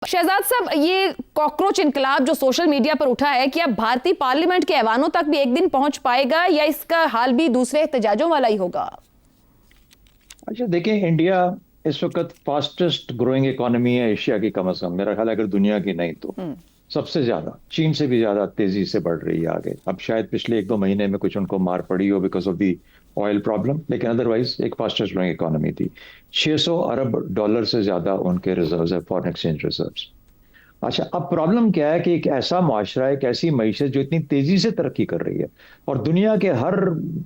शहजाद साहब, ये कॉकरोच इनकलाब जो सोशल मीडिया पर उठा है, क्या भारतीय पार्लियामेंट के ऐवानों तक भी एक दिन पहुंच पाएगा या इसका हाल भी दूसरे एहतजाजों वाला ही होगा? अच्छा देखिए, इंडिया इस वक्त फास्टेस्ट ग्रोइंग इकोनॉमी है एशिया की। कम से कम मेरा ख्याल है अगर दुनिया की नहीं तो सबसे ज्यादा, चीन से भी ज्यादा तेजी से बढ़ रही है आगे। अब शायद पिछले एक दो महीने में कुछ उनको मार पड़ी हो because of the oil problem, लेकिन अदरवाइज एक फास्टेस्ट ग्रोइंग इकोनॉमी थी। 600 अरब डॉलर से ज्यादा उनके रिजर्व्स है, फॉरेन एक्सचेंज रिजर्व्स। अच्छा, अब प्रॉब्लम क्या है कि एक ऐसा मुआशरा, एक ऐसी मईशत जो इतनी तेजी से तरक्की कर रही है और दुनिया के हर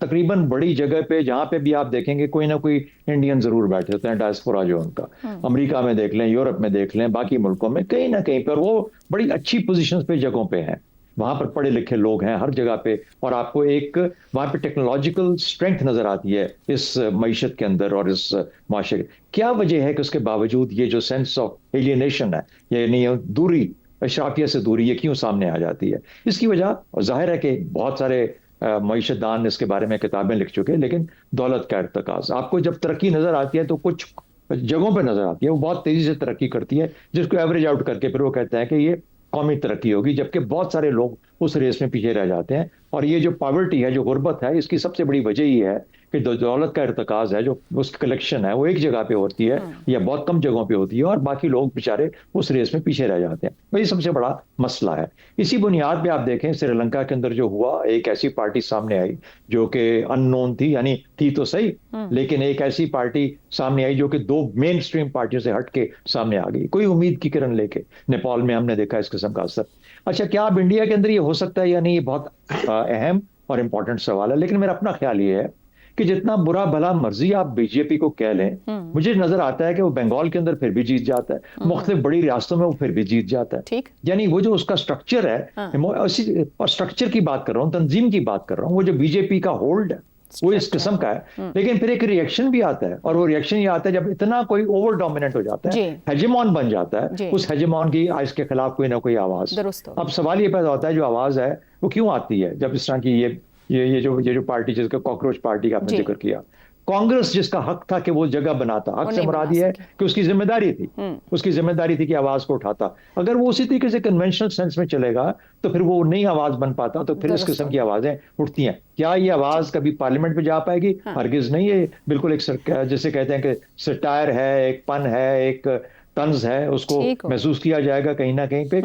तकरीबन बड़ी जगह पे जहां पे भी आप देखेंगे कोई ना कोई इंडियन जरूर बैठे होते हैं, डायस्पोरा जो उनका। अमेरिका में देख लें, यूरोप में देख लें, बाकी मुल्कों में कहीं ना कहीं पर वो बड़ी अच्छी पोजीशंस पे जगहों पे हैं। वहां पर पढ़े लिखे लोग हैं हर जगह पे, और आपको एक वहां पे टेक्नोलॉजिकल स्ट्रेंथ नजर आती है इस मईशत के अंदर और इस माशरे। क्या वजह है कि उसके बावजूद ये जो सेंस ऑफ एलियनेशन है, यानी दूरी, अशराफिया से दूरी, ये क्यों सामने आ जाती है? इसकी वजह जाहिर है कि बहुत सारे मईशतदान इसके बारे में किताबें लिख चुके हैं, लेकिन दौलत का इर्तिकाज आपको जब तरक्की नजर आती है तो कुछ जगहों पर नजर आती है वो बहुत तेजी से तरक्की करती है, जिसको एवरेज आउट करके फिर वो कहते हैं कि ये कौमी तरक्की होगी, जबकि बहुत सारे लोग उस रेस में पीछे रह जाते हैं। और ये जो पॉवर्टी है, जो गुर्बत है, इसकी सबसे बड़ी वजह ये है कि दौलत का इर्तिकाज है, जो उसकी कलेक्शन है वो एक जगह पे होती है या बहुत कम जगहों पे होती है, और बाकी लोग बेचारे उस रेस में पीछे रह जाते हैं। वही सबसे बड़ा मसला है। इसी बुनियाद पे आप देखें श्रीलंका के अंदर जो हुआ, एक ऐसी पार्टी सामने आई जो कि अननोन थी, यानी थी तो सही, लेकिन एक ऐसी पार्टी सामने आई जो कि दो मेन स्ट्रीम पार्टियों से हट के सामने आ गई, कोई उम्मीद की किरण लेके। नेपाल में हमने देखा इस किस्म का असर। अच्छा, क्या अब इंडिया के अंदर ये हो सकता है या नहीं, ये बहुत अहम और इंपॉर्टेंट सवाल है। लेकिन मेरा अपना ख्याल ये है कि जितना बुरा भला मर्जी आप बीजेपी को कह लें, मुझे नजर आता है कि वो बंगाल के अंदर फिर भी जीत जाता है, मुख्तलिफ बड़ी रियासतों में वो फिर भी जीत जाता है। ठीक। यानी वो जो उसका स्ट्रक्चर है, और स्ट्रक्चर की बात कर रहा हूँ, तंजीम की बात कर रहा हूँ, वो जो बीजेपी का होल्ड है वो इस किस्म का है। लेकिन फिर एक रिएक्शन भी आता है, और वो रिएक्शन ये आता है जब इतना कोई ओवर डोमिनेंट हो जाता है, हेजेमॉन बन जाता है, उस हेजेमॉन की इसके खिलाफ कोई ना कोई आवाज। अब सवाल ये पैदा होता है, जो आवाज है वो क्यों आती है जब इस तरह की ये जो पार्टी, जिसका कॉकरोच पार्टी का आपने जिक्र किया, कांग्रेस जिसका हक था कि वो जगह बनाता, हक से मुराद ये है कि उसकी जिम्मेदारी थी, उसकी जिम्मेदारी थी कि आवाज को उठाता। अगर वो उसी तरीके से कन्वेंशनल सेंस में चलेगा तो फिर वो नई आवाज बन पाता, तो फिर इस किस्म की आवाजें उठती हैं। क्या ये आवाज कभी पार्लियामेंट में जा पाएगी? हरगिज नहीं। ये बिल्कुल एक जिसे कहते हैं कि सटायर है, एक पन है, एक तंज है, उसको महसूस किया जाएगा कहीं ना कहीं पे।